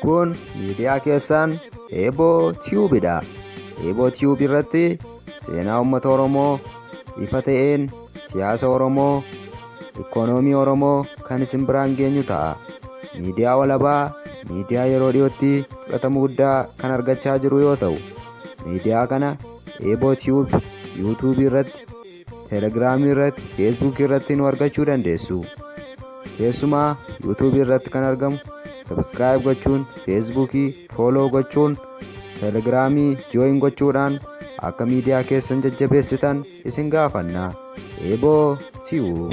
Kun miidiyaa keessan Eeboo Tiyuubidha. Eeboo Tiyuub irratti seenaa uummata Oromoo ifa ta'een siyaasa Oromoo, ikoonoomii Oromoo kan isin biraan geenyu ta'a. Miidiyaa walabaa, miidiyaa yeroo dhiyootti fudhatama guddaa kan argachaa jiru yoo ta'u, miidiyaa kana Eeboo Tiyuub YouTube irratti, Telegiraamii irratti, Facebook irratti nu argachuu dandeessu. Keessumaa YouTube irratti kan argamu subscribe gochuun, Facebookii follow gochuun, Telegiraamii join gochuudhaan akka miidiyaa keessan jajjabeessitan isin gaafanna. Eeboo Tiyuub.